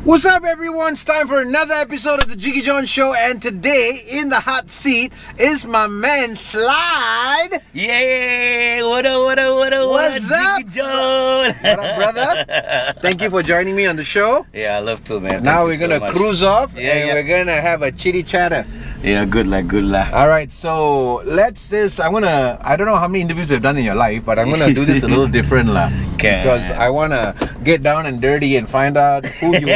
What's up, everyone? It's time for another episode of the Jiggee Jon Show, and today in the hot seat is my man Slyde. Yeah, what up? What's up? Jiggee Jon. What up, brother? Thank you for joining me on the show. Yeah, I love to, man. Now Thank we're you gonna so cruise off, Yeah, and yeah. we're gonna have a chitty chatter. Yeah, good lah. All right, so I don't know how many interviews you've done in your life, but I'm gonna do this a little different lah. Okay. Because I wanna get down and dirty and find out who you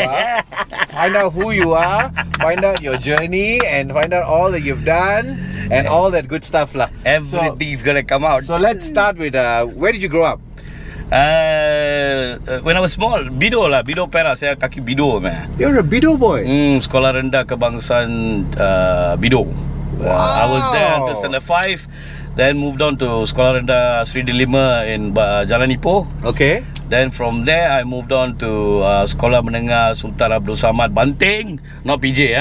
are, find out your journey, and find out all that you've done and all that good stuff lah. Everything's gonna come out. So let's start with where did you grow up? When I was small, Bidor, Perak. Saya kaki Bidor, man. You're a Bidor boy. Sekolah rendah kebangsaan Bidor. I was there until standard 5. Then moved on to Sekolah rendah Sri Delima in Jalan Ipoh. Okay. Then from there I moved on to Sekolah Menengah Sultan Abdul Samad, Banting, not PJ,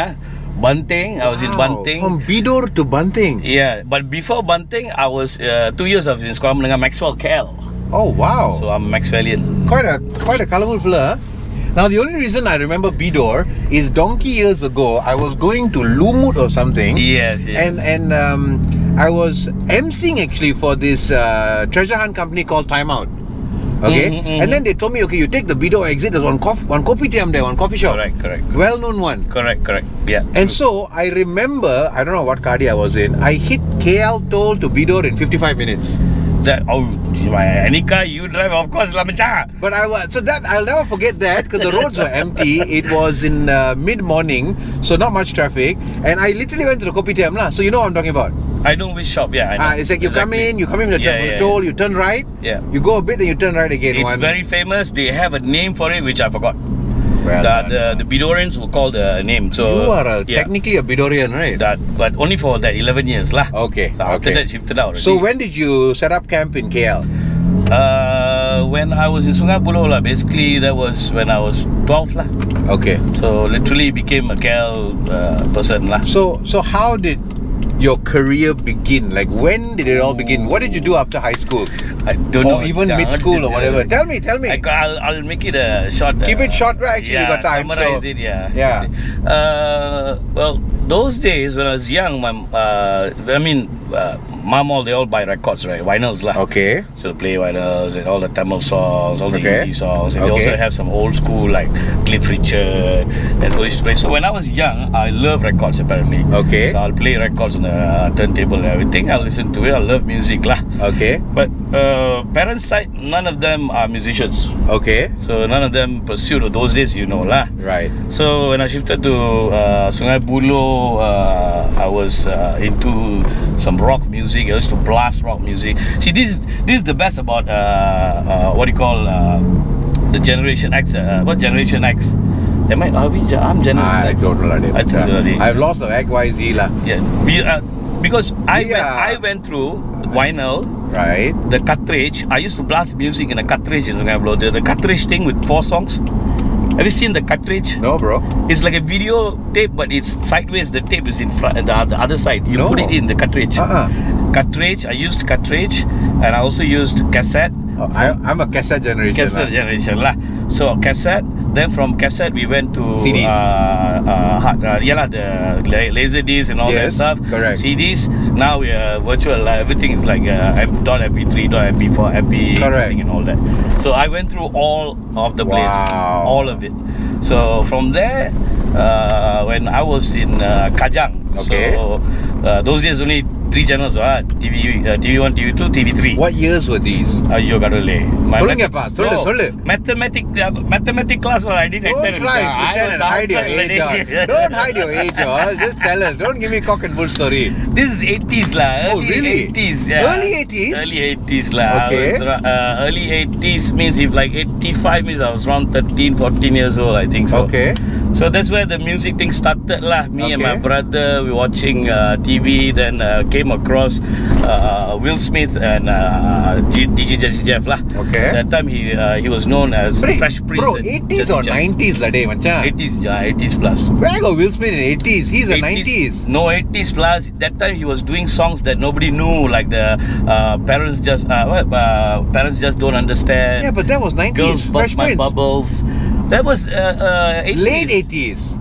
Banting. I was in Banting. From Bidor to Banting. Yeah, but before Banting, I was 2 years I was in Sekolah Menengah Maxwell, KL. Oh wow! So I'm Maxwellian. Quite a colourful fella. Now the only reason I remember Bidor is donkey years ago I was going to Lumut or something. Yes. And I was emceeing actually for this treasure hunt company called Time Out. Okay, and then they told me, okay, you take the Bidor exit. There's one kopitiam there, one coffee shop. Correct. Well-known one. Correct. Yeah. And so I remember, I don't know what cardi I was in. I hit KL toll to Bidor in 55 minutes. Any car you drive, of course lah, macam. But I'll never forget that because the roads were empty. It was in mid-morning, so not much traffic, and I literally went to the kopitiam lah. So you know what I'm talking about. I know which shop. Yeah, I know. It's like you come in with the toll, you turn right. Yeah. You go a bit, and you turn right again. It's very famous. They have a name for it, which I forgot. Well, the Bidorians will call the name. So you are technically a Bidorian, right? But only for that 11 years lah. Okay. So after that, shifted out already. So when did you set up camp in KL? When I was in Sungai Buloh lah. Basically, that was when I was 12 lah. Okay. So literally became a KL person lah. So how did your career begin? Like, when did it all begin? What did you do after high school? I don't know. Or even mid-school or whatever. Tell me. I'll make it a short. Keep it short, right? Actually, we got time. Summarize it, yeah. Yeah. Well, those days when I was young, mom they all buy records, right? Vinyls lah. Okay. So play vinyls and all the Tamil songs, all the Okay. Hindi songs, and they also have some old school like Cliff Richard and all this place. So when I was young, I love records apparently. Okay. So I'll play records on the turntable and everything. I'll listen to it. I love music lah. Okay. But parents' side, none of them are musicians. Okay. So none of them pursued those days, you know lah. Right. So when I shifted to Sungai Buloh, I was into some rock music. I used to blast rock music. See, this is the best about what do you call the Generation X. What Generation X? I'm Generation I X. don't know. I think so. I've lost the XYZ lah. Yeah, because I went through vinyl. Right. The cartridge. I used to blast music in a cartridge in Sungai Buloh. The cartridge thing with 4 songs. Have you seen the cartridge? No, bro. It's like a video tape, but it's sideways. The tape is in front, and the other side. You put it in the cartridge. Cartridge. I used cartridge, and I also used cassette. I'm a cassette generation. Generation lah. So cassette. Then from cassette we went to CDs. The laser disc and all that stuff. Correct. CDs. Now we are virtual. Everything is like .mp3, .mp4, MP, everything and all that. So I went through all of the plays, all of it. So from there, when I was in Kajang, so those days only 3 channels, TV1, TV2, TV3. What years were these? Ayyo kadule. Sollu. Mathematics class I did. Don't try pretend and hide your age. Don't hide your age. Just tell us. Don't give me cock and bull story. This is 80s lah. Really? 80s, yeah. Early 80s? Early 80s lah. Okay. Early 80s means if like 85 means I was around 13, 14 years old, I think so. Okay. So that's where the music thing started lah. Me and my brother, we watching TV, then came across Will Smith and TJJS lah. Okay. That time he was known as Fresh Prince. Bro, 80s or 90s lah day, macam. 80s plus. Where got Will Smith in 80s? He's a 90s. No, 80s plus. That time he was doing songs that nobody knew, like the parents just don't understand. Yeah, but that was 90s. Girls Bust My Bubbles. That was 80s. Late 80s.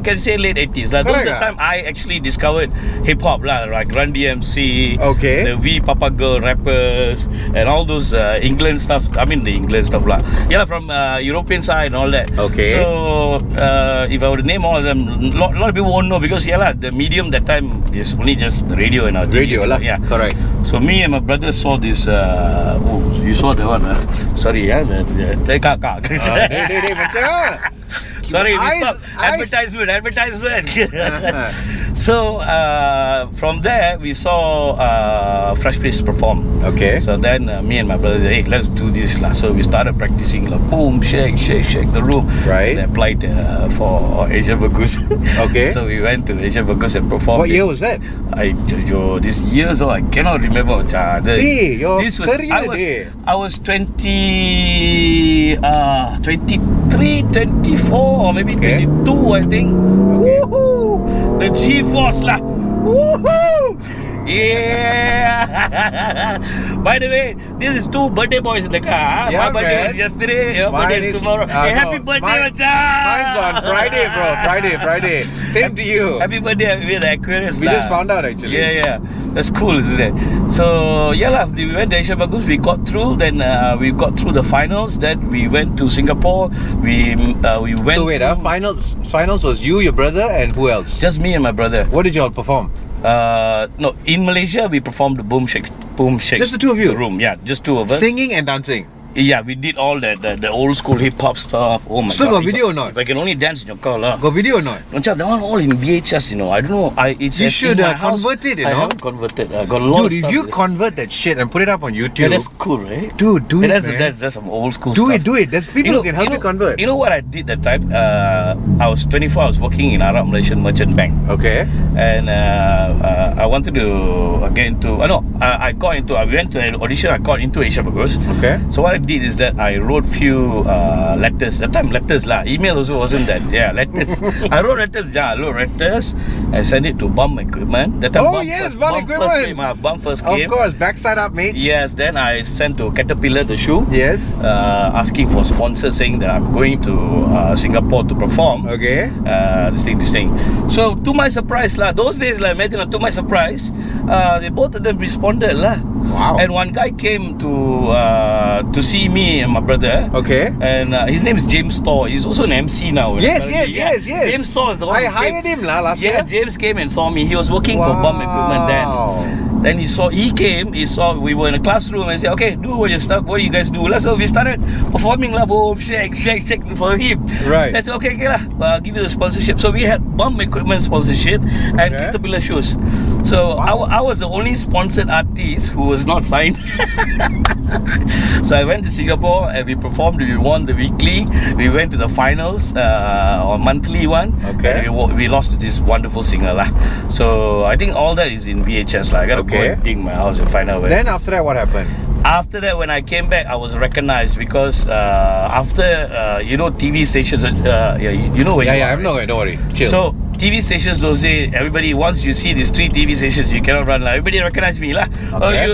Can say late 80s. That was the time I actually discovered hip hop, like Run DMC, the V Papa Girl rappers, and all those England stuff. I mean the England stuff, yeah, from European side and all that. Okay. So if I were to name all of them, a lot of people won't know because the medium that time is only just the radio and our TV. Radio lah. Yeah, correct. So me and my brother saw this. You saw the one? Sorry, Sorry, we stopped. Advertisement. So from there we saw Fresh Prince perform. Okay. So then me and my brother said, hey, let's do this lah. So we started practicing boom, shake the room. Right. And applied for Asia Bagus. Okay. So we went to Asia Bagus and performed. What year was that? This year, so I cannot remember. This was career I was 23, 24 or maybe 22, I think. Okay. Woohoo! The G-Force lah. Woohoo! Yeah. By the way, this is 2 birthday boys in the car. Yeah, my birthday was yesterday. Your birthday is tomorrow. Hey, happy birthday, macam. Mine's on Friday, bro. Friday. Same to you. Happy birthday with the Aquarius. We just found out actually. Yeah. That's cool, isn't it? So we went to Asia Bagus. We got through. Then we got through the finals. Then we went to Singapore. We went. So wait, finals was you, your brother, and who else? Just me and my brother. What did you all perform? No, in Malaysia we performed the Boom Shake. Just the two of you? The room, yeah, just 2 of us. Singing and dancing? Yeah, we did all that, the old school hip hop stuff. Oh my god. Still got video or not? If I can only dance in your car lah. Got video or not? That one all in VHS, I don't know. You should convert it, I haven't converted. I got a lot of stuff. Dude, if you convert that shit and put it up on YouTube. Yeah, that's cool, right? Dude, do it, man. That's some old school stuff. Do it. There's people who can help you convert. You know what I did that time? I was 24. I was working in Arab Malaysian Merchant Bank. Okay. And I wanted to get into. We went to an audition. I got into Asia Bagus. Okay. So what I did is that I wrote few letters. That time letters lah. Email also wasn't that. Yeah, letters. I wrote letters. I sent it to Bum Equipment. That time Bum Equipment. Bum first came. Of course, backside up, mate. Yes. Then I sent to Caterpillar the shoe. Yes. Asking for sponsors, saying that I'm going to Singapore to perform. Okay. This thing. So to my surprise lah, those days lah, to my surprise, they both of them responded lah. Wow. And one guy came to see me and my brother. Okay. And his name is James Storr. He's also an MC now. Yes. James Storr is the one. I hired him last year. Yeah, James came and saw me. He was working for Bum Equipment then. Then he saw we were in a classroom and said, okay, do all your stuff. What do you guys do? So we started performing lah, boom, shake for him. Right. I said, okay lah, I'll give you the sponsorship. So we had Bum Equipment sponsorship and Caterpillar shoes. So I was the only sponsored artist who was not signed. So I went to Singapore and we performed. We won the weekly. We went to the finals on monthly one. Okay. And we lost to this wonderful singer lah. So I think all that is in VHS lah. I gotta go and dig my house and find out where. Then after that, what happened? After that, when I came back, I was recognized because after TV stations. You know where you are. I'm not. Don't worry. Chill. So TV stations those days, everybody, once you see these 3 TV stations, you cannot run lah. Everybody recognized me lah. Okay.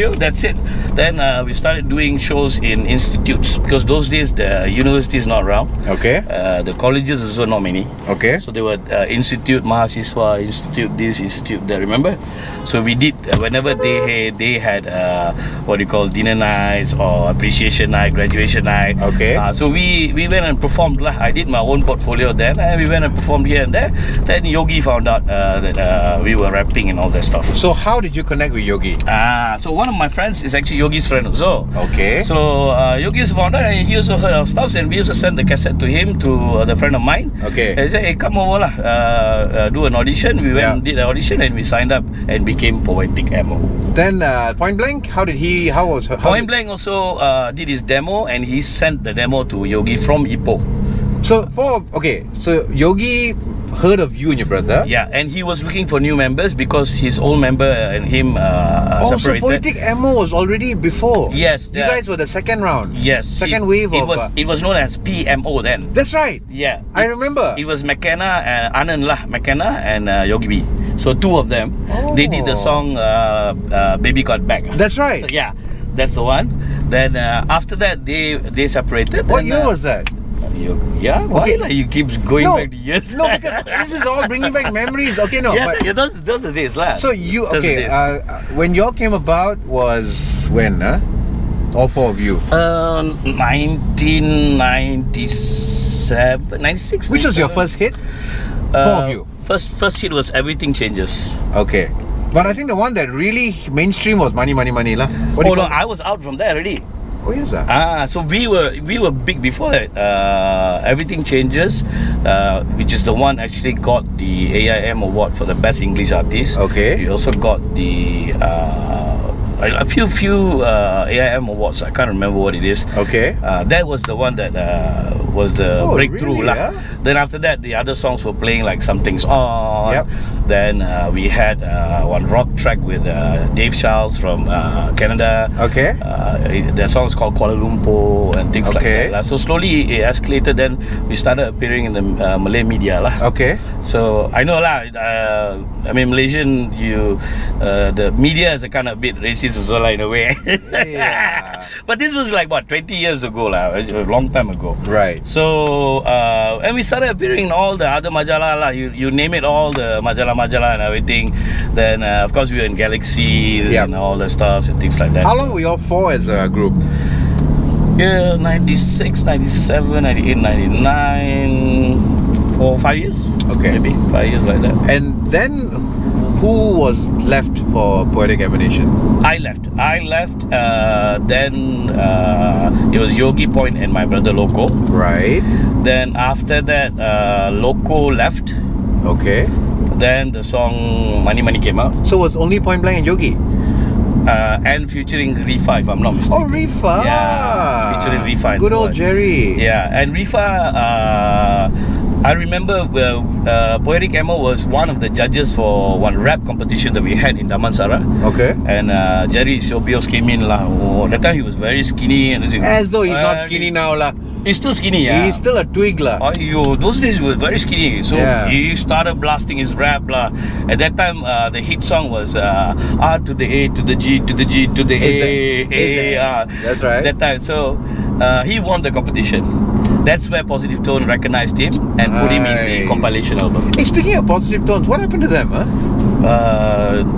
You. That's it. Then we started doing shows in institutes because those days the university is not around. Okay. The colleges also not many. Okay. So they were institute mahasiswa, institute this, institute that. Remember? So we did whenever they had dinner nights or appreciation night, graduation night. Okay. So we went and performed lah. I did my own portfolio then, and we went and performed here and there. Then Yogi found out that we were rapping and all that stuff. So how did you connect with Yogi? So one of my friends is actually Yogi's friend also. Okay. So Yogi also found out, and he also heard our stuff, and we also sent the cassette to him, to the friend of mine. Okay. And he said, hey, come over lah, do an audition. We went and did an audition, and we signed up and became Poetic Ammo. Then Point Blank, Point Blank also did his demo, and he sent the demo to Yogi from Ipoh. So Yogi heard of you and your brother. Yeah, and he was looking for new members because his old member and him separated. So Poetic Ammo was already before. Yes. You guys were the second round. Yes. Second wave of... It was known as PMO then. That's right. Yeah. I remember. It was McKenna and Anand lah, McKenna and Yogi B. So 2 of them. They did the song Baby Got Back. That's right. So, yeah, that's the one. Then after that, they separated. What year was that? Why Okay. like you keep going back to years? No, because this is all bringing back memories. Okay, no. yeah, but, those are the days lah. so you Those are the okay? days. When y'all came about was when? All four of you. 1997, 96. Which was your 97. first hit? Four of you. First hit was Everything Changes. Okay. But I think the one that really mainstream was Money Money Money lah. What do Oh you no, call it? I was out from there already. Oh yes sir. So we were big before that. Everything Changes, which is the one actually got the AIM award for the best English artist. Okay. We also got the a few AIM awards. I can't remember what it is. Okay. That was the one that was the breakthrough really, lah. Then after that, the other songs were playing like Something's On. Yep. Then we had one rock track with Dave Charles from Canada. Okay. The song is called Kuala Lumpur and things like Okay. that lah. So slowly it escalated. Then we started appearing in the Malay media lah. Okay. So I know lah. I mean, Malaysian, the media is a kind of bit racist as well in a way. Yeah. But this was like what 20 years ago lah, a long time ago. Right. So and we started appearing in all the other majalah lah. You name it, all the majalah and everything. Then of course we were in Galaxies Yep. and all the stuff and things like that. How long were y'all for as a group? Yeah, 96, 97, 98, 99, 5 years. Okay. Maybe 5 years like that. And then who was left for Poetic Ammunition? I left. Then it was Yogi Point and my brother Loco. Right. Then after that, Loco left. Okay. Then the song Money Money came out. So was only Point Blank and Yogi? And featuring Rifa, if I'm not mistaken. Oh, Rifa. Yeah, featuring Rifa. Good old Jerry. Yeah, and Rifa, I remember Poetic Ammo was one of the judges for one rap competition that we had in Damansara. Okay. And Jerry Sobios came in lah. Oh, that time he was very skinny. And As though he's not skinny now lah. He's still skinny, yeah. He's still a twig lah. Yo, those days he was very skinny. So Yeah. he started blasting his rap lah. At that time, the hit song was R to the A to the G to the G to the A. That's right. That time, so he won the competition. That's where Positive Tone recognized him and put him in the Nice. compilation album. Hey, speaking of Positive Tones, what happened to them, huh?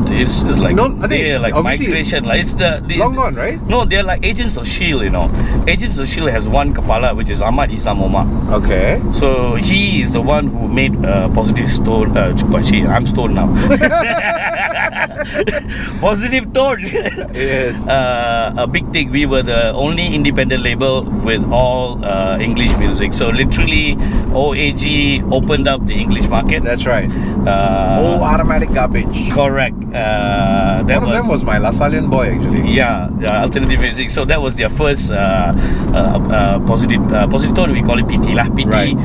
It's like No, I think they're like obviously migration. Like it's Long gone, right? No, they're like Agents of Shield. You know, Agents of Shield has one kepala, which is Ahmad Isam Omar. Okay. So he is the one who made Positive Tone. I'm stoned now. Positive Tone. Yes. A big thing. We were the only independent label with all English music. So literally, OAG opened up the English market. That's right. Uh, Automatic Garbage. Correct. That One of them was my Lasalian boy actually. yeah, alternative music. So that was their first positive tone. We call it PT lah. PT Right.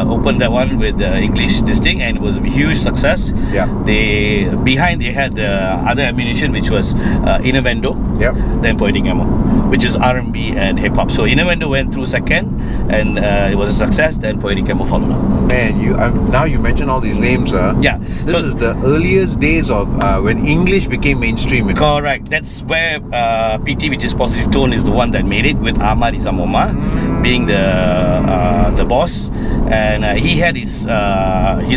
opened that one with English this thing, and it was a huge success. Yeah. They had the other ammunition, which was Innovendo. Yep. Then Poetic Ammo, which is R&B and hip hop. So Innovendo went through second, and it was a success. Then Poetic Ammo followed up. Man, now you mention all these names, Yeah. This is the earliest days of when English became mainstream. You know? Correct. That's where PT, which is Positive Tone, is the one that made it, with Ahmad Isam Omar being the boss, and he had his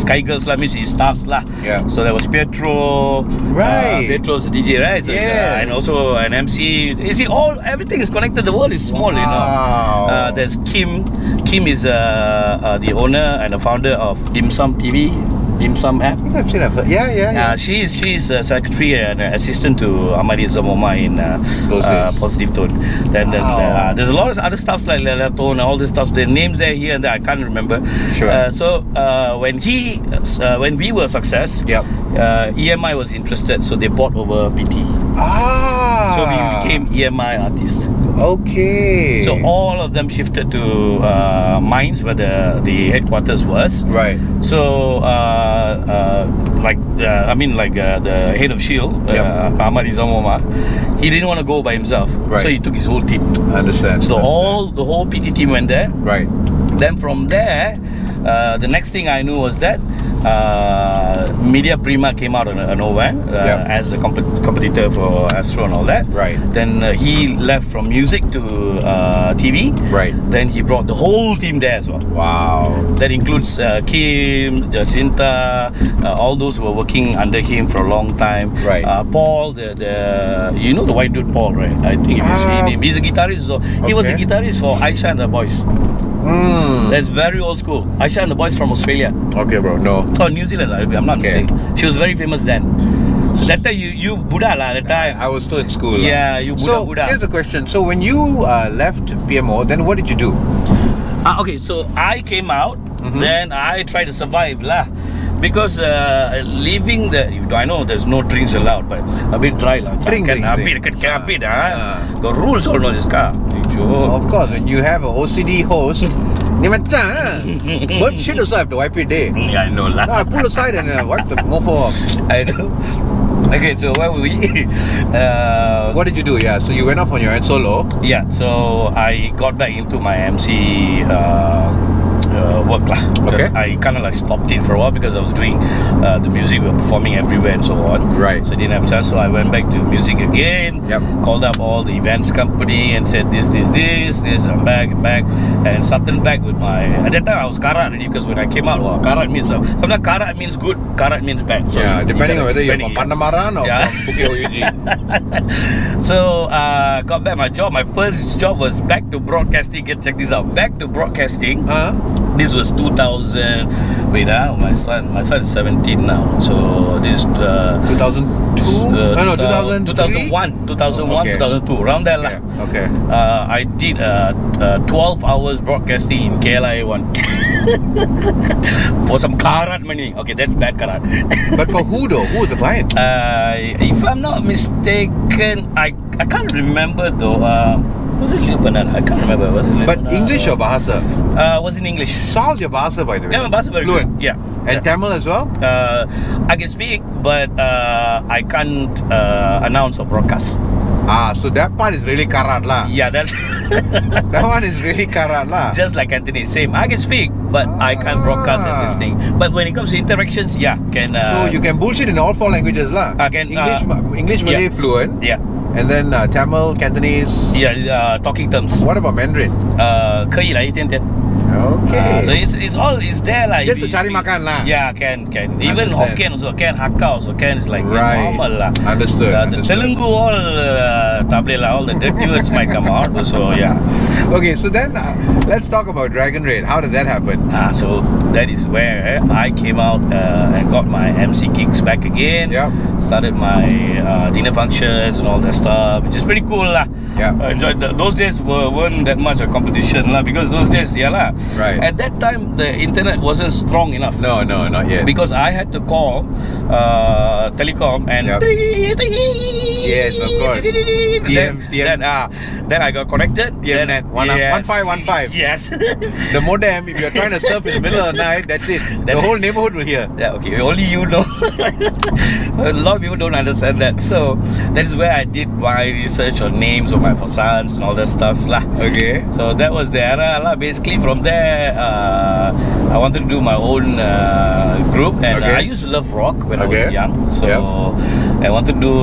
kaigals lah, means his staffs lah. Yeah. So there was Pietro. Right. Pietro's a DJ, right? So, Yes. and also an MC. You see, everything is connected. The world is small, you know. Wow. There's Kim. Kim is the owner and the founder of Dim Sum TV, Dim Sum app. I've heard. Yeah. She's a secretary and assistant to Ahmad Isam Omar in Those days. Positive Tone. Then Wow. there's a lot of other stuff like Lela Tone and all this stuff. The names there here and there I can't remember. Sure. So when we were a success, Yep. EMI was interested, so they bought over PT. So we became EMI artists. Okay. So all of them shifted to Mines, where the headquarters was. Right. So, the head of Shield, Yep. Ahmad Isam Omar, he didn't want to go by himself, Right. so he took his whole team. I understand. So the whole PT team went there. Right. Then from there, the next thing I knew was that Media Prima came out of nowhere as a competitor for Astro and all that. Right. Then he left from music to TV. Right. Then he brought the whole team there as well. Wow. That includes Kim, Jacinta, all those who were working under him for a long time. Right. Paul, the you know the white dude Paul, right? I think if you see him, he's a guitarist. So he was a guitarist for Aisha and the Boys. That's very old school. Aisha and the Boys from Australia. Okay, bro. No. Oh, New Zealand. I'm not mistaken. She was very famous then. So that time you Buddha lah. That time I was still in school. Yeah, you Buddha. So here's the question. So when you left PMO, then what did you do? Okay, so I came out. Then I tried to survive lah. Because leaving I know there's no drinks allowed, but a bit dry lah. Drink. The rules all know this car. Of course, when you have a OCD host, ni macam bird shit also have to wipe it day. Yeah, I know lah. Pull aside and wipe the mofo off. I know. Okay, so where were we? What did you do? Yeah, so you went off on your own solo. Yeah, so I got back into my MC work lah. Okay. I kind of like stopped it for a while because I was doing the music, we were performing everywhere and so on. Right. So I didn't have chance, so I went back to music again. Yep. Called up all the events company and said this. I'm back, and started back with my. At that time I was karat already because when I came out, karat means sometimes karat means good, karat means bad. So yeah, depending on whether you're from Pandamaran or from Bukit OUG. So got back my job. My first job was back to broadcasting. Check this out. Back to broadcasting. This was 2000. Wait, my son is 17 now. So this 2002? No, 2001, 2002, around there lah. Okay. I did 12 hours broadcasting in KLIA1 for some karat money. Okay, that's bad karat. But for who though? Who was the client? If I'm not mistaken, I can't remember though. Was it Lebanon? I can't remember. Was it But English or Bahasa? Was in English. So how's your Bahasa, by the way? Yeah, my Bahasa very fluent. good. Yeah. And Tamil as well? I can speak, but I can't announce or broadcast. So that part is really karat lah. Yeah, that's that one is really karat lah. just like Anthony. Same. I can speak, but I can't broadcast and this thing. But when it comes to interactions, yeah, can. So you can bullshit in all 4 languages lah. I can. English, Malay, fluent. Yeah. And then Tamil, Cantonese. Yeah, talking terms. What about Mandarin? 可以啦，一点点。Okay. So it's there like just to cari makan lah. Yeah, can. Even Hokkien also can, Hakka also can. It's like normal lah. Understood. The Telugu all tak boleh lah. All the dirty words might come out. So yeah. Okay, so then let's talk about Dragon Raid. How did that happen? So that is where I came out and got my MC gigs back again. Yeah. Started my dinner functions and all that stuff, which is pretty cool lah. Yeah. I enjoyed those days weren't that much a competition lah, because those days lah. Right. At that time the internet wasn't strong enough. No, not yet. Because I had to call telecom and yes, of course. Then I got connected. TMNet 1515. Yes. The modem, if you're trying to surf in the middle of the night, that's it. The whole neighborhood will hear. Yeah, okay. Only you know. A lot of people don't understand that. So that is where I did my research on names of my sons and all that stuff lah. Okay. So that was the era lah. Basically from there, I wanted to do my own group, and I used to love rock when I was young. So I wanted to do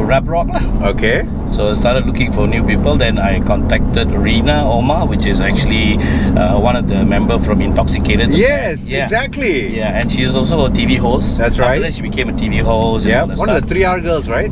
rap rock lah. Okay. So I started looking for new people. Then I contacted Rina Omar, which is actually one of the member from Intoxicated. Yes, exactly. Yeah, and she is also a TV host. That's right. After that, she became a TV host. Yeah, and one of the 3R girls, right?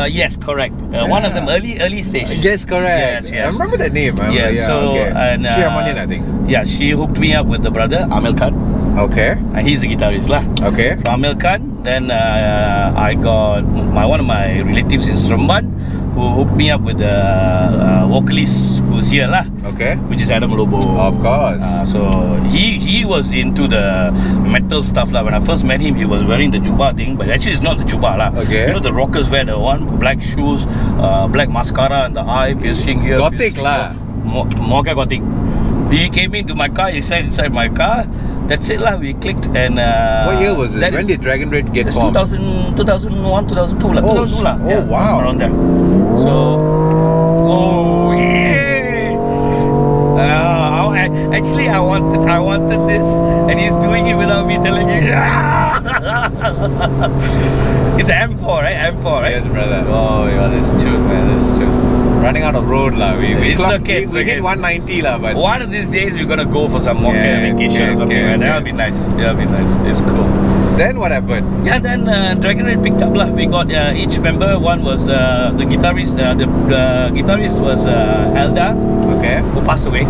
Yes, correct. One of them early stage. Yes, correct. Yes. I remember that name. And Sri Amanian, I think. Yeah, she hooked me up with the brother Amel Khan. Okay. And he's the guitarist lah. Okay. From Amel Khan, then I got one of my relatives in Seremban who hooked me up with the vocalist who's here lah. Okay. Which is Adam Lobo. Of course. So he was into the metal stuff lah. When I first met him, he was wearing the juba thing, but actually it's not the juba lah. Okay. You know the rockers wear the one black shoes, black mascara and the eye piercing here. Gothic lah. More gothic. He came into my car. He sat inside my car. That's it lah. We clicked and. What year was it? When did Dragon Raid get formed? 2001, 2002 lah. 2002 lah. Oh wow. Around there. So. Oh yeah. Actually, I wanted this, and he's doing it without me telling him. It's an M4, right? M4, right? Yes, brother. Oh, yeah, this is true, man. This is true. Running out of road lah. It's okay. We hit 190 lah, but one of these days we're gonna go for some more vacation or something. okay. That'll be nice. That'll be nice. It's cool. then what happened? Yeah, then Dragon Raid picked up lah. We got each member. One was the guitarist. The guitarist was Elda, Okay. who passed away.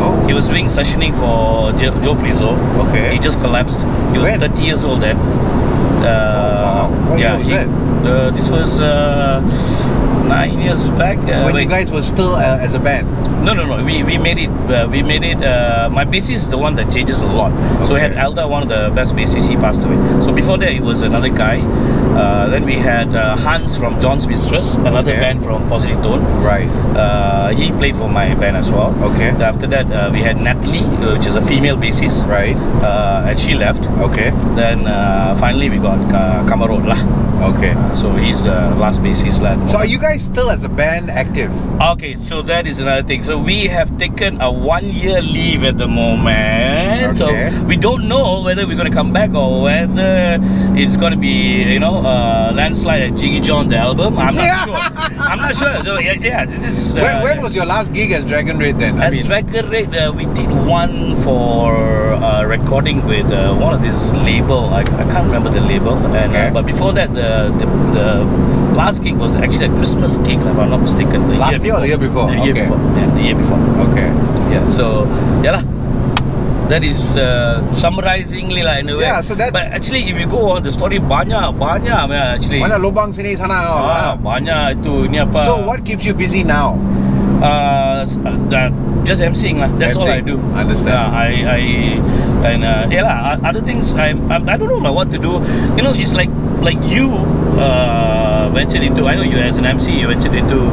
Oh. He was doing sessioning for Joe Flizzo. Okay. He just collapsed. He was When? 30 years old then. Wow. What year was that? This was 9 years back. When you guys were still as a band. No. We made it. My bassist is the one that changes a lot. So we had Okay. Elda, one of the best bassists. He passed away. So before that, it was another guy. Then we had Hans from John's Mistress, another Okay. band from Positive Tone. Right. He played for my band as well. Okay. Then after that, we had Natalie, which is a female bassist. Right. And she left. Okay. Then finally we got Kamarot lah. Okay. So he's the last bassist lah. So are you guys still as a band active? Okay, so that is another thing. So we have taken a 1-year leave at the moment. So Okay. we don't know whether we're going to come back or whether it's going to be, Landslide and Jiggee Jon, the album. I'm not Yeah. sure. I'm not sure. So yeah, this is. When was your last gig as Dragon Raid then? As Dragon Raid, we did one for recording with one of this label. I can't remember the label. And Okay. but before that, the last gig was actually a Christmas gig, if I'm not mistaken. Last year or the year before? The year Okay. before. Yeah, the year before. Okay. Yeah. So yeah lah. That is summarizingly lah in a way. Yeah, so that's- But actually, if you go on the story, banyak man, actually. Mana lubang sini sana. Banyak itu ni apa? So what keeps you busy now? Just emceeing lah. That's all I Emceeing. do. Understand. Other things I don't know lah what to do. It's like you ventured into. I know you as an MC, you ventured into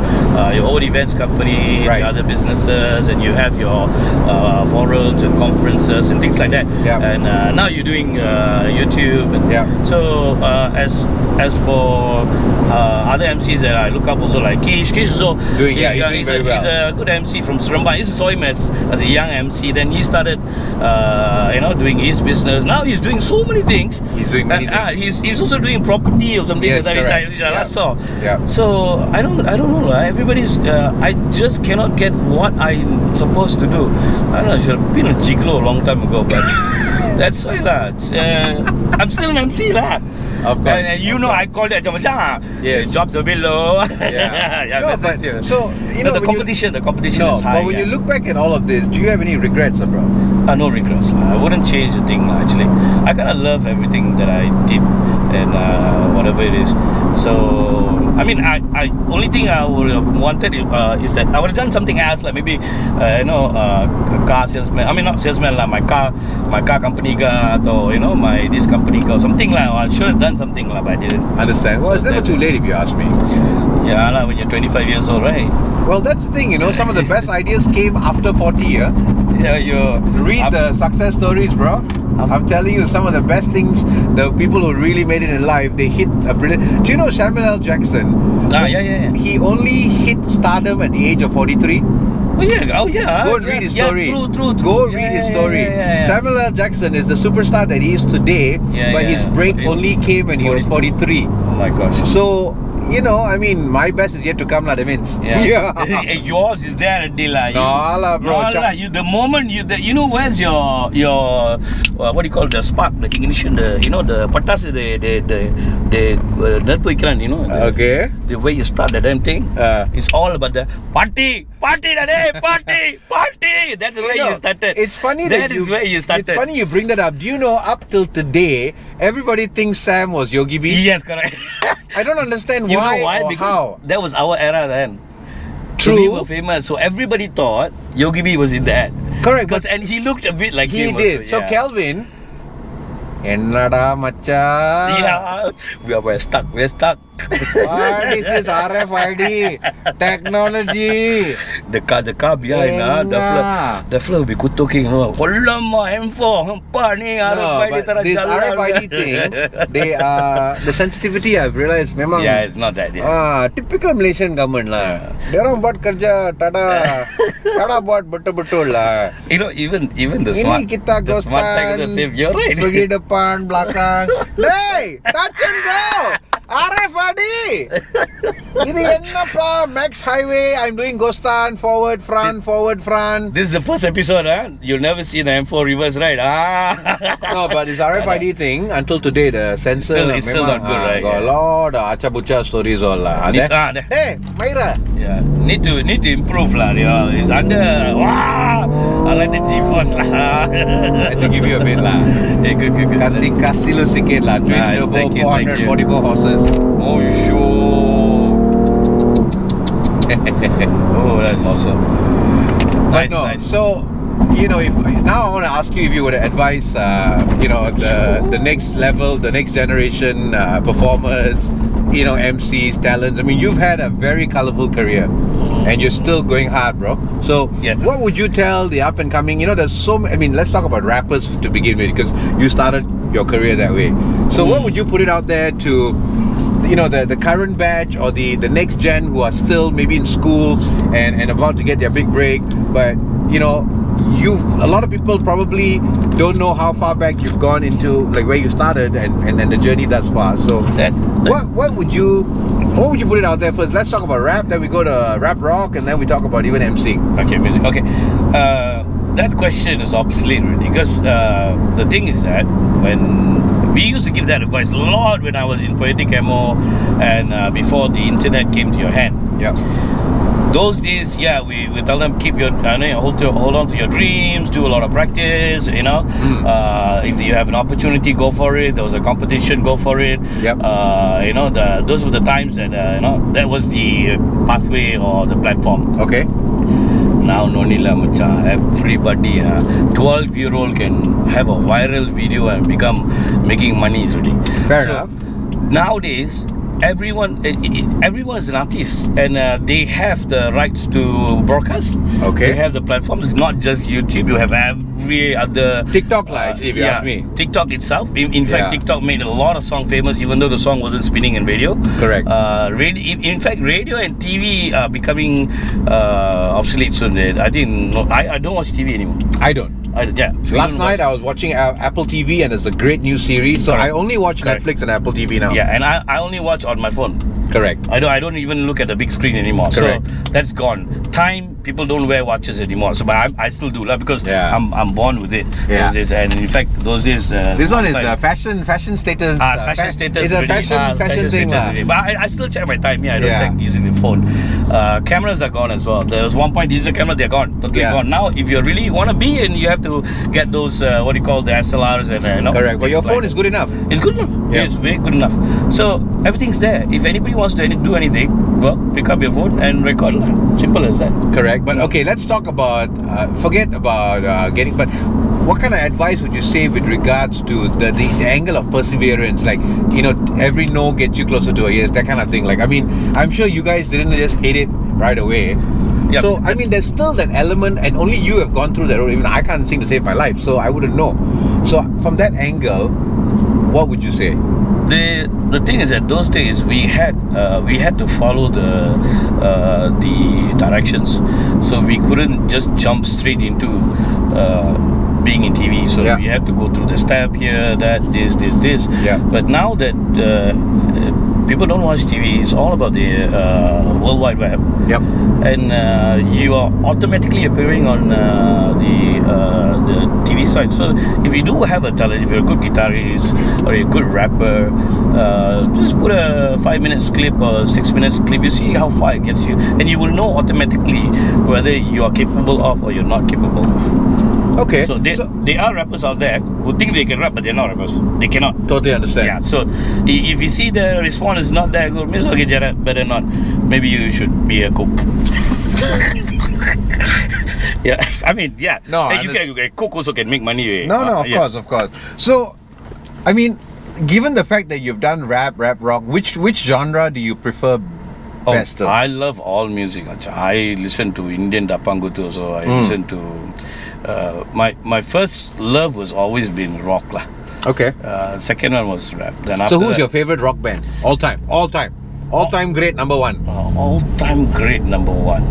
your own events company, Right. other businesses, and you have your forums and conferences and things like that. Yeah. And now you're doing YouTube. And Yeah. So as for other MCs that I look up also like Kish also He's doing very well. He's a good MC from Seremban. I used to saw him as a young MC. Then he started, doing his business. Now he's doing so many things. He's doing many things. He's also doing property or something. Yes, which correct. I last saw. Yeah. So I don't know. Everybody's. I just cannot get what I'm supposed to do. I don't know. I should have been a gigolo a long time ago, but that's why lah. I'm still an MC lah. Of course. And I call that macam-macam. Yes. Jobs a bit low. Yeah. No, that's but it. so the competition is high. but when you look back at all of this, do you have any regrets, bro? No regrets lah. I wouldn't change a thing lah, actually. I kind of love everything that I did and whatever it is. So I mean, I only thing I would have wanted is that I would have done something else, like maybe car salesman. I mean, not salesman lah. My car company ka, atau my this company ka, something lah. I should have done something lah, but I didn't. Understand? Well, So it's never too late if you ask me. Yeah lah, when you're 25 years old, right? Well, that's the thing, some of the best ideas came after 40, yeah? Yeah, you Read the success stories, bro. I'm telling you, some of the best things, the people who really made it in life, they hit a brilliant... Do you know Samuel L. Jackson? Yeah. He only hit stardom at the age of 43. Oh yeah. Go and read his story. Yeah, true. Go read his story. Yeah. Samuel L. Jackson is the superstar that he is today, but his break only came when he was 43. Oh my gosh. So, I mean, my best is yet to come, lah, that means. Yeah. Yours is there already lah. No lah, bro. The moment where's your what do you call the spark, the ignition, the patas, the Okay. the way you start the damn thing. It's all about the party that party. That's where you started. It's funny that is where you started. It's funny you bring that up. Do you know, up till today, everybody thinks Sam was Yogi B? Yes, correct. I don't understand You why know why? or Because how. that was our era then. True. So we were famous. So everybody thought Yogi B was in that. Correct, but And he looked a bit like he him did. also, So Kelvin, Ennada macha. Yeah, we're stuck. What is this RFID technology? the car behind the fella will be kutuking. Alamak, M4 hampa ni RFID but this RFID thing, the sensitivity I've realized memang it's not that. Typical Malaysian government lah. Dia orang buat kerja tada buat betul-betul lah. Even the Ini kita smart tag will save. You're right. Pergi depan belakang. Hey, touch and go. RFID. Ini என்னப்பா Max Highway. I'm doing Ghostan forward front. This is the first episode, You'll never see the M4 reverse, right? No, but this RFID thing until today the sensor it's still not good, right? Got a lot of acha-bucha stories all lah. Hey, Maira. Yeah, need to improve lah. It's under. I like the G-force lah. I had to give you a bit lah. Hey, good. Kasih lu sikit lah. Twin turbo 444 horses. Oh, sure. Oh, that's awesome. Nice. So, if now I want to ask you if you would advise, the next level, the next generation performers, MCs, talents. I mean, you've had a very colorful career, and you're still going hard, bro. So, what would you tell the up and coming? There's let's talk about rappers to begin with, because you started your career that way. So, what would you put it out there to? The current batch or the next gen who are still maybe in school and about to get their big break, but a lot of people probably don't know how far back you've gone into, like, where you started and the journey thus far. So what would you put it out there first? Let's talk about rap, then we go to rap rock, and then we talk about even emceeing. Okay, music. Okay, that question is obsolete already, because the thing is that when we used to give that advice a lot when I was in Poetic Ammo and before the internet came to your hand. Yeah. Those days, we tell them keep hold on to your dreams, do a lot of practice. If you have an opportunity, go for it. There was a competition, go for it. Yep. Those were the times that that was the pathway or the platform. Okay. Now no need lah, macam everybody 12-year-old can have a viral video and become making money already. Fair enough. Nowadays, everyone is an artist, and they have the rights to broadcast. Okay. They have the platforms. It's not just YouTube. You have every other TikTok actually, if you ask me. TikTok itself. In fact, TikTok made a lot of song famous, even though the song wasn't spinning in radio. Correct. In fact, radio and TV are becoming obsolete soon. I don't watch TV anymore. I don't. Last night I was watching Apple TV, and it's a great new series. So I only watch Netflix and Apple TV now. Yeah, and I only watch on my phone. Correct. I don't even look at the big screen anymore. Correct. So that's gone. Time, people don't wear watches anymore. So, but I still do, because I'm born with it. Yeah. Those days, and in fact, those days. This one is fashion status. Fashion status. It's a fashion thing. But I still check my time. I don't check using the phone. Cameras are gone as well. There was one point digital camera, they're gone, totally gone. Now, if you really want to be in, you have to get those the SLRs and Correct. But your phone is good enough. It's good enough. Yeah. It's very good enough. So everything's there. If anybody wants to do anything, well, pick up your phone and record. Simple as that. Correct. But okay, let's talk about forget about getting. But what kind of advice would you say with regards to the angle of perseverance? Like, every no gets you closer to a yes, that kind of thing. Like, I mean, I'm sure you guys didn't just hate it right away. Yep. So, I mean, there's still that element, and only you have gone through that road. Even I can't sing to save my life, so I wouldn't know. So, from that angle, what would you say? The thing is that those days we had to follow the directions, so we couldn't just jump straight into being in TV. So we had to go through the step here, that, this. Yeah. But now that people don't watch TV, it's all about the World Wide Web. Yep. And you are automatically appearing on the TV side. So if you do have a talent, if you're a good guitarist or a good rapper, just put a 5-minute clip or 6-minute clip. You see how far it gets you, and you will know automatically whether you are capable of or you're not capable of. Okay. So there are rappers out there who think they can rap, but they're not rappers. They cannot. Totally understand. Yeah. So if you see the response is not that good, means okay, Jared, better not. Maybe you should be a cook. Yeah. I mean, yeah. No. Hey, you can cook also can make money. No, of course. So, I mean, given the fact that you've done rap, rock, which genre do you prefer best? I love all music. I listen to Indian Dapangutu also. I listen to my first love was always been rock lah. Okay. Second one was rap. Then So who's your favorite rock band? All time great number one. All time great number one.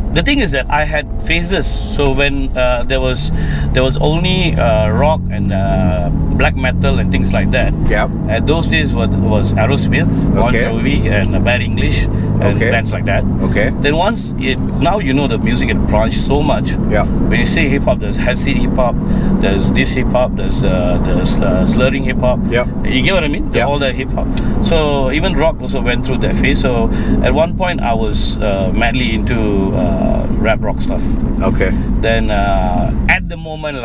The thing is that I had phases. So when there was only rock and black metal and things like that. Yeah. At those days was Aerosmith, Bon Jovi, and Bad English, and bands like that. Okay. Then now you know the music had branched so much. Yeah. When you say hip hop, there's acid hip hop, there's this hip hop, there's slurring hip hop. Yeah. You get what I mean? Yeah. All the hip hop. So even rock also went through that phase. So at one point I was madly into rap rock stuff. Okay. Then at the moment,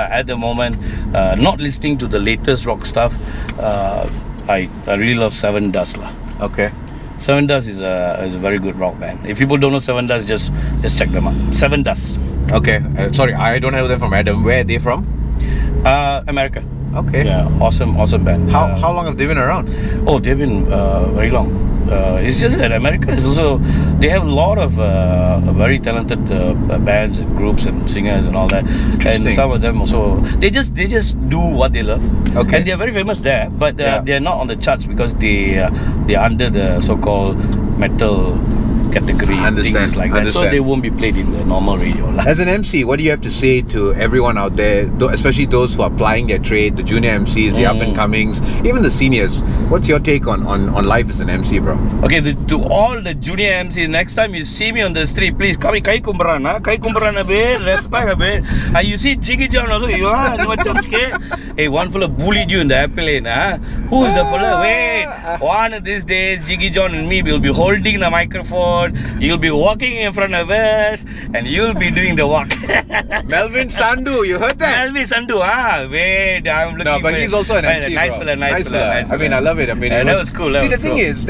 not listening to the latest rock stuff, I really love Seven Dust lah. Okay. Seven Dust is a very good rock band. If people don't know Seven Dust, just check them out. Seven Dust. Okay. Sorry, I don't have them from Adam. Where are they from? America. Okay. Yeah, awesome band. How long have they been around? Oh, they've been very long. It's just that America is also, they have a lot of very talented bands and groups and singers and all that. And some of them also, they just do what they love. Okay. And they're very famous there, but they're not on the charts because they're under the so-called metal category, things like that. So they won't be played in the normal radio. As an MC, what do you have to say to everyone out there, especially those who are applying their trade, the junior MCs, the up-and-comings, even the seniors? What's your take on life as an MC, bro? Okay, to all the junior MCs, next time you see me on the street, please, kai kumbaran a bit, respect a bit. You see Jiggee Jon also, you macam sikit. Hey, one fella bullied you in the airplane, Who is the fella? Wait, one of these days, Jiggee Jon and me will be holding the microphone. You'll be walking in front of us, and you'll be doing the walk. Melvin Sandhu, you heard that? Melvin Sandhu, wait, I'm looking. No, but he's also an MC, nice bro. Nice fella. I mean, I love it. I mean, that was cool. The thing is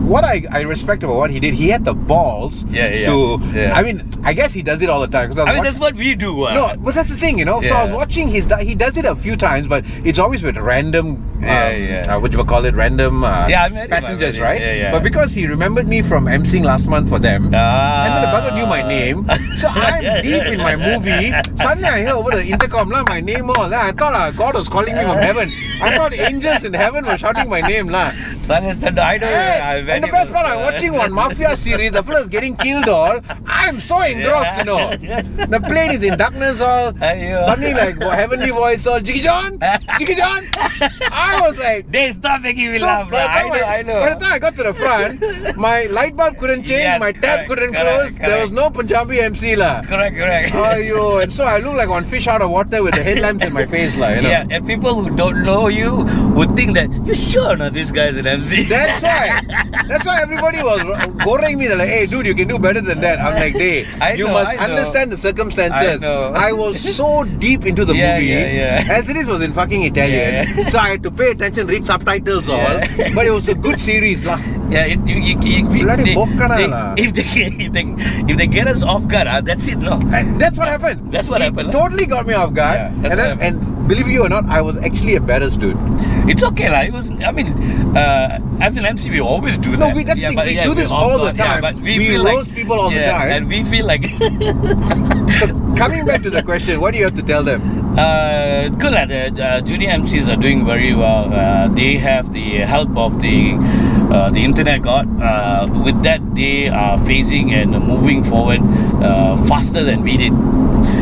what I respect about what he did, he had the balls. I mean, I guess he does it all the time. That's what we do. No, but that's the thing, So I was watching he does it a few times, but it's always with random. What you call it? Random passengers, right? Yeah. But because he remembered me from emceeing last month for them, and then the bugger knew my name, so I'm deep in my movie. Suddenly I hear over the intercom my name all. I thought God was calling me from heaven. I thought angels in heaven were shouting my name I know. And the best part, I'm watching one mafia series. The fellow is getting killed all. I'm so engrossed, The plane is in darkness all. Suddenly heavenly voice all. Jiggee Jon. I was like, they stop making me laugh. I know. By the time I got to the front, my light bulb couldn't change, my tab couldn't close. There was no Punjabi MC Correct. And so I look like one fish out of water with the headlamps in my face Yeah, and people who don't know you would think that you sure this guy is an MC. That's why everybody was boring me. They're like, hey dude, you can do better than that. I'm like, you must understand the circumstances. I was so deep into the movie. As it was in fucking Italian. So I had to pay attention, read subtitles all. But it was a good series lah. Yeah, if they get us off guard, that's it, no? And that's what happened. Happened. Totally got me off guard. And believe you or not, I was actually embarrassed, dude. It's okay, it was. I mean, as an MC, we always do that. No, we do this all the time. But we roast people all the time, and we feel like. So coming back to the question, what do you have to tell them? Good lad. The junior MCs are doing very well. They have the help of the internet god. With that, they are phasing and moving forward faster than we did.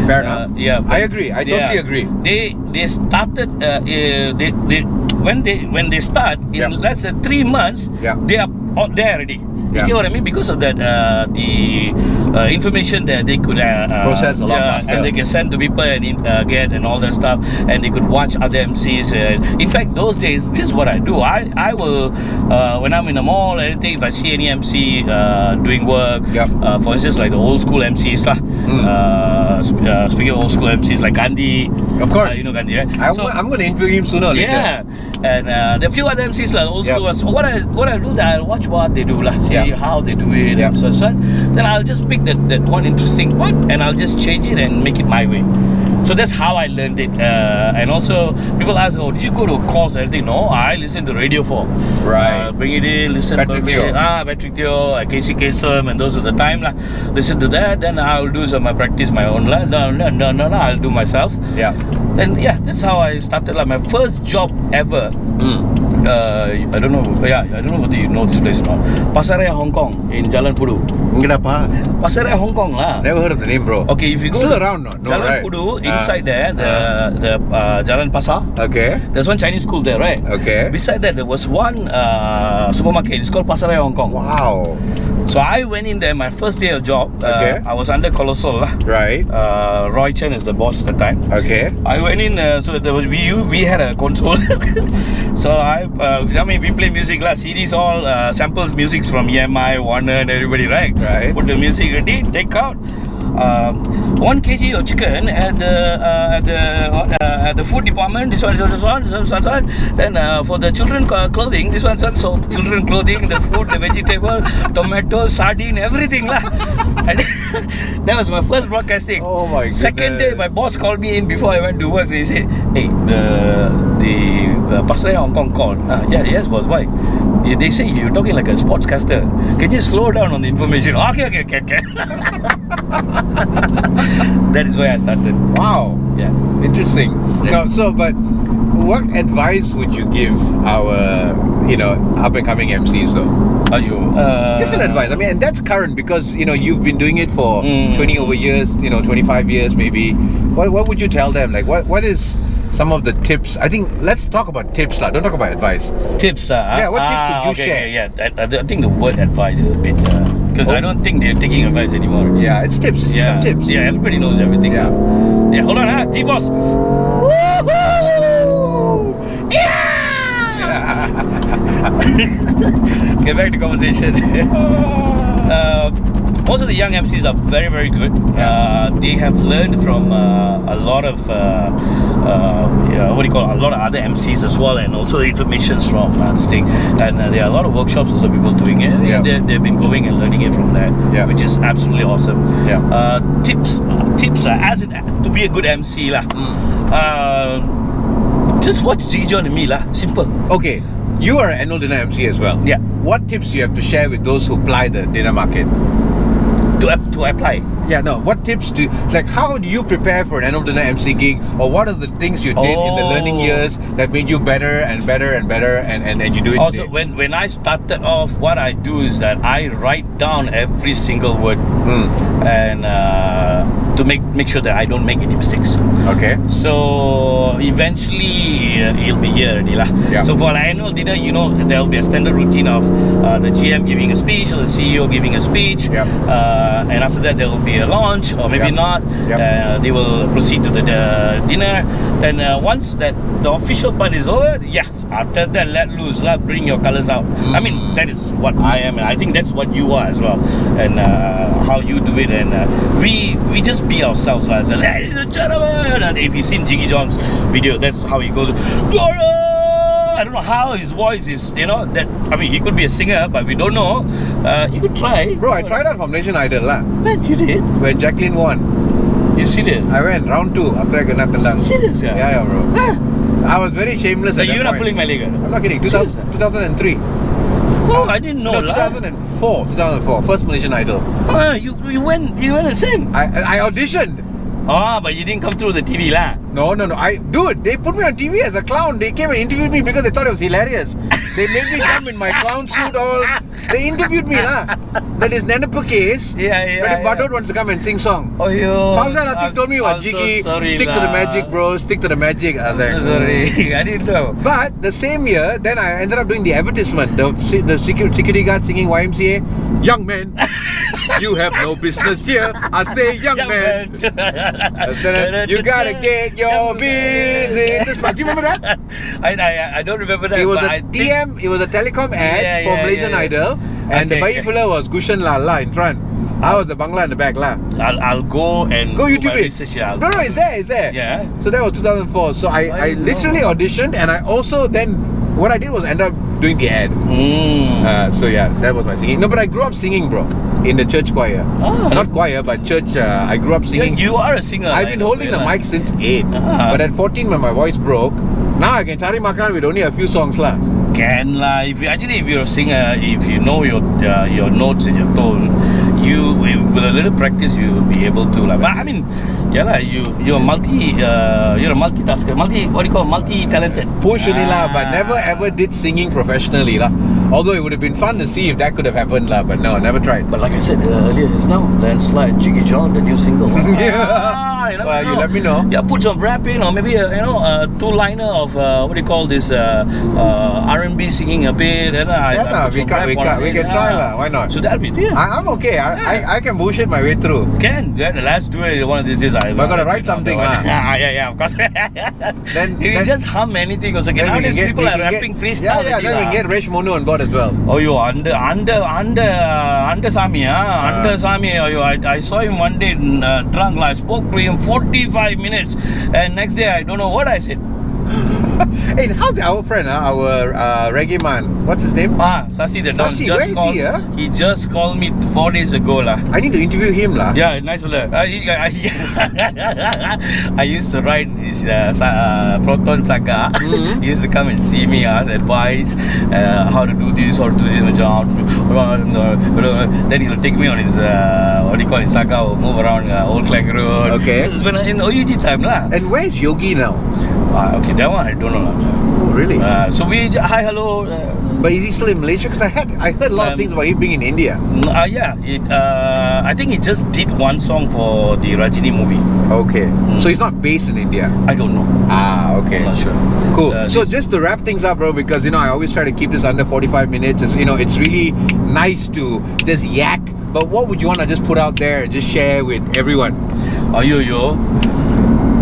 Fair enough. I agree. I totally agree. They started. When they start in less than 3 months, they are there already. You get what I mean? Because of that, the information that they could process a lot faster, and they can send to people and get and all that stuff, and they could watch other MCs. In fact, those days, this is what I do. I will when I'm in the mall or anything, if I see any MC doing work, for instance, like the old school MCs lah. Speaking of old school MCs, like Gandhi, of course, you know Gandhi, right? I'm going to interview him sooner or later. Yeah, and there are a few other MCs like old school ones. So what I do is I'll watch what they do lah. See how they do it, and so then I'll just pick that one interesting part and I'll just change it and make it my way. So that's how I learned it. And also, people ask, "Oh, did you go to a course and everything?" No, I listen to Radio 4. Right. Bring it in, listen Patrick Teo. Patrick Teo, Casey Kasem, and those are the time lah. Listen to that, then I'll do some practice my own lah. No, I'll do myself. Yeah. And yeah, that's how I started lah. My first job ever. I don't know. Yeah, I don't know whether you know this place or not. Pasaraya, Hong Kong, in Jalan Pudu. Kenapa? Pasaraya, Hong Kong lah. Never heard of the name, bro. Okay, if you go still to around, no? Jalan Right? Pudu, inside there, the Jalan Pasar. Okay. There's one Chinese school there, right? Okay. Beside that, there was one supermarket. It's called Pasaraya, Hong Kong. Wow. So I went in there, my first day of job. Okay. I was under Colossal lah. Right. Roy Chen is the boss at the time. Okay. I went in, so there was we had a console. So we play music lah, CDs all samples, musics from EMI, Warner, and everybody, right? Right. Put the music ready, take out 1 kg of chicken at the food department. This one. Then for the children clothing, this one. So children clothing, the food, the vegetable, tomatoes, sardine, everything lah. And that was my first broadcasting. Oh my goodness. Second day, my boss called me in before I went to work. He said, "Hey, the Pasaraya Hong Kong called." Yes, boss. Why? They say you're talking like a sportscaster. Can you slow down on the information? Okay. That is where I started. Wow. Yeah. Interesting. Yeah. No, but what advice would you give our, up and coming MCs though? Just an advice. I mean, and that's current because you've been doing it for 20 over years, 25 years maybe. What would you tell them? Like, what is some of the tips? I think let's talk about tips lah. Don't talk about advice. Tips lah. Yeah. What tips would you share? Yeah. I think the word advice is a bit because I don't think they're taking advice anymore. Yeah, it's tips. It's tips. Yeah, everybody knows everything. Yeah. Yeah. Hold on, G-Force. Get back to conversation. Most of the young MCs are very, very good. They have learned from a lot of a lot of other MCs as well, and also information from this thing. And there are a lot of workshops also, people doing it. Yeah. They've been going and learning it from that, which is absolutely awesome. Yeah. Tips as in to be a good MC lah. Just watch Jiggee Jon and me lah. Simple. Okay. You are an annual dinner MC as well. Yeah. What tips do you have to share with those who ply the dinner market? To apply. Yeah, no. What tips how do you prepare for an annual dinner MC gig, or what are the things you did in the learning years that made you better and better and better, and you do it? Also, when I started off, what I do is that I write down every single word and to make sure that I don't make any mistakes. Okay. So eventually he'll be here already lah. Yeah. So for an annual dinner, there will be a standard routine of the GM giving a speech or the CEO giving a speech. Yep. And after that there will be a launch or maybe not. Yep. They will proceed to the dinner. Then once that the official part is over, after that let loose lah, bring your colours out. I mean, that is what I am, and I think that's what you are as well, and how you do it. And we just be ourselves lah. So, ladies and gentlemen, and if you've seen Jiggee Jon's video, that's how he goes. I don't know how his voice is, that, I mean, he could be a singer, but we don't know. You could try. Bro, I tried out for Malaysian Idol lah. Man, you did? When Jacqueline won. You serious? I went round 2 after I got tendang. Serious? Yeah, bro. I was very shameless So at that you're not point. pulling my leg? I'm not kidding. 2003. Oh, I didn't know. No, 2004. First Malaysian Idol. You went and sang. I auditioned. But you didn't come through the TV lah. No. Dude, they put me on TV as a clown. They came and interviewed me because they thought it was hilarious. They made me come in my clown suit all. They interviewed me lah. That is Nenapa case. Yeah. But if Bidor wants to come and sing song. Oh, yo. Fauzan Latif told me, Jiggee, stick to the magic, bro. Stick to the magic. I was like, sorry. I didn't know. But the same year, then I ended up doing the advertisement. The security guard singing YMCA. Young man, you have no business here. I say, young man. You gotta get your business. Do you remember that? I don't remember that. It was but a TM. It was a telecom ad for Malaysian Idol, and the bayi fella was Gushan Lala in front. I was the Bangla in the back lah. I'll go and go YouTube it. Research, No, it's there. Yeah. So that was 2004. So I literally auditioned, and I also then what I did was end up doing the ad. So yeah, that was my singing. No, but I grew up singing, bro. in the church choir. Not choir, but church. I grew up singing. You are a singer. I've been holding the mic since 8. But at 14, when my voice broke, now I can cari makan with only a few songs lah. Can lah. If you're a singer, if you know your notes and your tone, you with a little practice you will be able to lah. But I mean, yeah lah. You're a multitasker. Multi-talented. Push only lah, but never ever did singing professionally lah. Although it would have been fun to see if that could have happened lah, but no, never tried. But like I said earlier, it's now Slyde, Jiggee Jon, the new single. You let me know. Yeah, put some rap in, or maybe a two-liner of what do you call this R&B singing a bit. And we can try lah. Why not? So that'll be I'm okay. I can bullshit my way through. Let's do it one of these days. But I gotta write something lah. Yeah, of course. then you just hum anything. Also, nowadays people are rapping freestyle. Yeah, then we can get Resh Mono on board as well. Oh, yo, under Sami, under Sami. I saw him one day drunk. I spoke to him 45 minutes, and next day I don't know what I said. Hey, how's our friend, our reggae man? What's his name? Sasi the Don. Sasi, where is he? He just called me 4 days ago lah. I need to interview him lah. Yeah, nice fella. I used to write this Proton Saga. He used to come and see me, ask advice, how to do this or do this. Then he'll take me on his Saga, move around Old Clegg Road. Okay. This is when in OUG time lah. And where's Yogi now? Okay, that one I don't know. Oh, really? So we hello. But is he still in Malaysia? Because I heard a lot of things about him being in India. Yeah. I think he just did one song for the Rajini movie. Okay. So he's not based in India? I don't know. Okay. I'm not sure. Cool. So just to wrap things up, bro, because I always try to keep this under 45 minutes. It's really nice to just yak. But what would you want to just put out there and just share with everyone?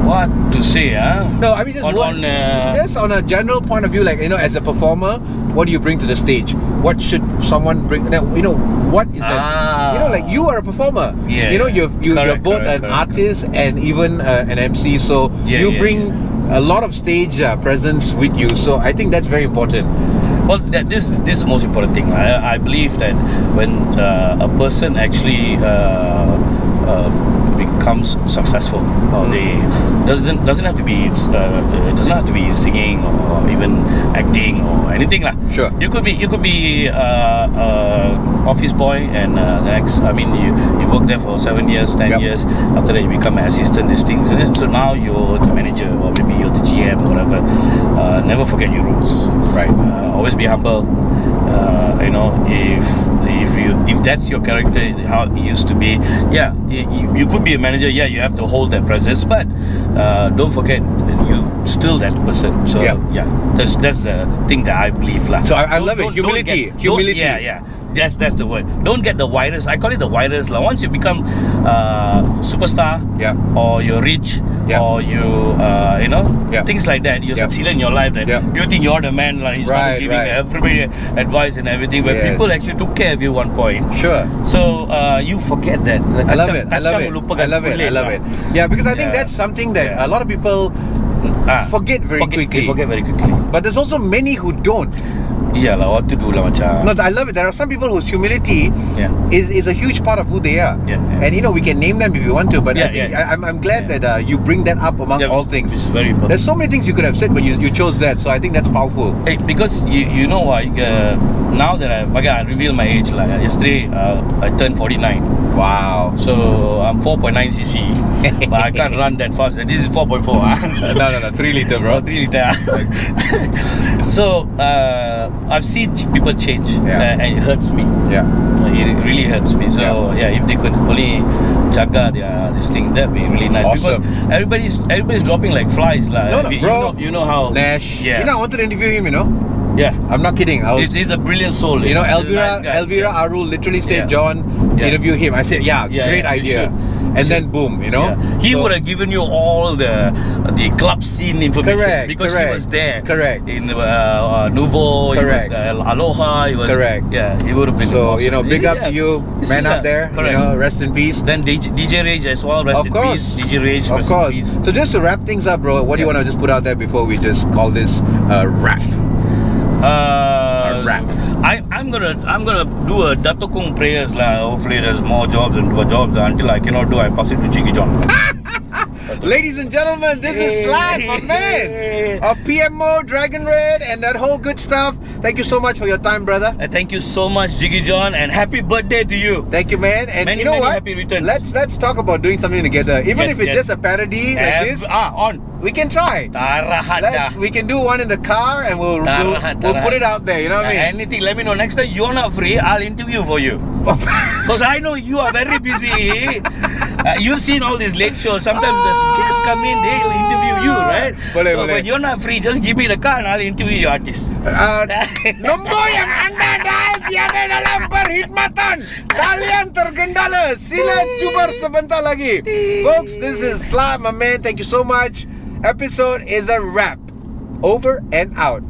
What to say, No, I mean just on a general point of view, like as a performer, what do you bring to the stage? What should someone bring? What is that? Like you are a performer. You're both an artist and even an MC. So you bring a lot of stage presence with you. So I think that's very important. Well, this is the most important thing. I believe that when a person actually becomes successful, or they doesn't have to be singing or even acting or anything lah. Sure. You could be office boy, and you work there for 7 years, 10 years. After that you become an assistant, these things. So now you're the manager, or maybe you're the GM, whatever. Never forget your roots. Right. Always be humble. If that's your character, how it used to be, you could be a manager. You have to hold that presence, but don't forget you still that person. So that's the thing that I believe lah. So I love it. Humility. That's the word. Don't get the virus. I call it the virus lah. Once you become superstar, or you're rich, or you things like that, you succeed in your life, that you think you're the man, like you start giving everybody advice and everything, but people actually took care of you one point. Sure. So you forget that. I love it. Yeah, because I think that's something that a lot of people forget very quickly. But there's also many who don't. What to do lah macam. No, I love it. There are some people whose humility is a huge part of who they are. And we can name them if you want to, but I think I'm glad that you bring that up among all things. Which is very important. There's so many things you could have said, but you chose that, so I think that's powerful. Hey, because you know what, now that I reveal my age lah. Yesterday I turned 49. Wow. So I'm 4.9cc, but I can't run that fast. This is 4.4. No, 3 liter, bro. 3 liter. So I've seen people change, and it hurts me. It really hurts me. So if they could only jaga this thing, that'd be really nice. Awesome. Because everybody's dropping like flies lah. No, bro. You know how Nash. Yes. I wanted to interview him. Yeah, I'm not kidding. He's a brilliant soul. Elvira Arul literally said, John, interview him. I said, great idea. And then boom, He would have given you all the club scene information. Correct, because he was there. Correct. In Nuvo, correct. He was Aloha, he was. Correct. Yeah, he would have been. So, awesome. big up to you, man up there. Correct. Rest in peace. Then DJ Rage as well, rest in peace. DJ Rage, of course. So just to wrap things up, bro, what do you want to just put out there before we just call this a wrap? A wrap. I'm I'm gonna do a Datukung prayers lah. Hopefully there's more jobs and more jobs until I cannot do. I pass it to Jiggee Jon. Ladies and gentlemen, this is Slyde, my man, of PMO, Dragon Red, and that whole good stuff. Thank you so much for your time, brother. Thank you so much, Jiggee Jon, and happy birthday to you. Thank you, man. And many, you know many what? happy returns. Let's talk about doing something together, even if it's just a parody like this. On. We can try. We can do one in the car, and we'll put it out there. You know what I mean? Anything. Let me know next time you're not free. I'll interview for you. Because I know you are very busy. You've seen all these late shows. Sometimes the guests come in, they'll interview you, right? So when you're not free, just give me the car and I'll interview your artist. Nombor yang anda dial tiada dalam perkhidmatan. Kalian tergendala. Sila cuba sebentar lagi. Folks, this is Slyde, my man. Thank you so much. Episode is a wrap. Over and out.